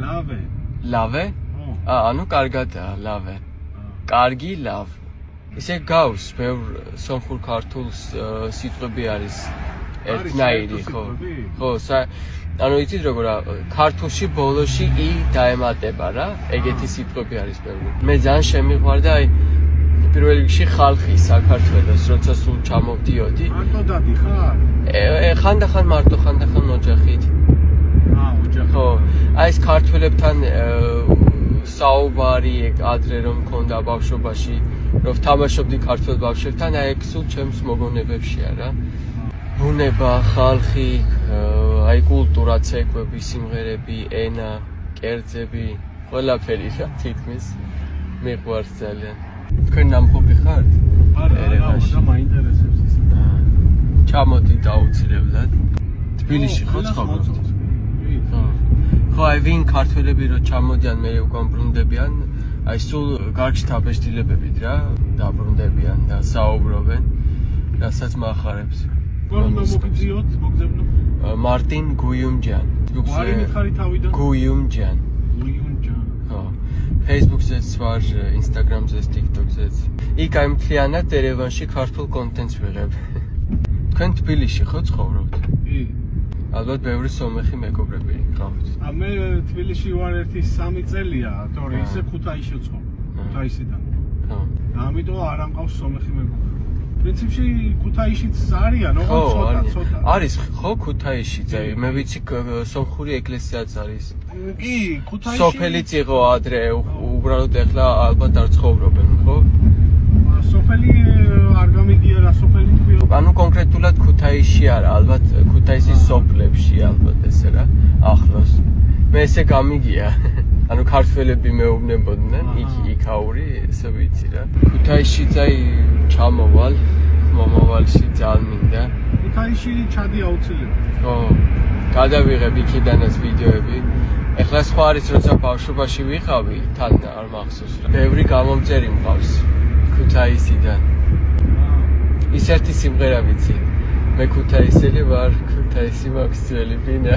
ლავე. ლავე? ანუ კარგადაა ლავე. კარგი ლავ. ისე გავს ბევრ სომხურ ქართულ სიტყვები არის ერთნაირი, ხო? ხო, ანუ იცით როგორ ქართულში ბოლოში ი დაემატება რა, ეგეთი სიტყვები არის ბევრი. მე ძალიან შემიყვარდა აი პირველ რიგში ხალხი საქართველოს, როცა სულ ჩამოვდიოდი. მარტო დადიხარ? ხანდახან მარტო, ხანდახან ოჯახით. ოჯახით. ხო, აი ეს ქართველებთან საუბარი ადრე რომ მქონდა ბავშვობაში, რომ ვთამაშობდი ქართველ ბავშვებთან, აი ეგ სულ ჩემს მოგონებებშია რა. ბუნება, ხალხი, აი კულტურა, ცეკვები, სიმღერები, ენა, კერძები, ყველაფერი რა თითქმის მიყვარს ძალიან. თქვენ ნამყოფი ხართ? არა, მაინტერესებს ის. ჩამოდით აუცილებლად. თბილისში ხო ცხოვრობთ? ხო, აი ვინ ქართველები რო ჩამოდიან მე უკვე ბრუნდებიან, აი სულ გარკვეულ დაბეჭდილებებით რა, დაბრუნდებიან და საუბრობენ, რასაც მახარებს. მოგძიოთ, მოგძებნო. მარტინ გუიუმჯან. ვარი მითხარი თავიდან? გუიუმჯან. გუიუმჯან. ხო. Facebook-ზეც ვარ, Instagram-ზეც, TikTok-ზეც. იქ აი მთლიანად ერევანში ქართულ კონტენტს ვიღებ. თქვენ თბილისში ხო ცხოვრობთ? კი. ალბათ ბევრი სომეხი მეგობრები გყავთ. მე თბილისში ვარ 1-3 წელია, თორე ისე ქუთაისში ვცხოვრობ. ქუთაისიდან. ხო. ამიტომ არ ამყავს სომეხი მეგობრები. პრინციპში ქუთაისშიც არიან, ოღონდ ცოტა. არის ხო ქუთაისშიც, აი მე ვიცი სომხური ეკლესიაც არის. კი, ქუთაისში. სოფელიც იყო ადრე, უბრალოდ ეხლა ალბათ არ ცხოვრობენ, ხო? სოფელი არ გამიგია რა სოფელი თქვი. ანუ კონკრეტულად ქუთაისში არა, ალბათ ქუთაისის სოფლებში ალბათ ესე რა, ახლოს. მე ესე გამიგია. ანუ ქართველები მეუბნებოდნენ, იქაური, ესე ვიცი რა. ქუთაისში წაი ჩამოვალ, მომავალში ძალიან მინდა. ქუთაისში ჩადი აუცილებლად. ხო. გადავიღებ იქიდანაც ვიდეოები. ეხლა სხვა არის, როცა ბავშვობაში ვიყავი, თან არ მახსოვს რა. ბევრი გამომწერი მყავს ქუთაისიდან. ის ერთი სიმღერა ვიცი. მე ქუთაისელი ვარ, ქუთაისი მაქვს ძველი ბინა.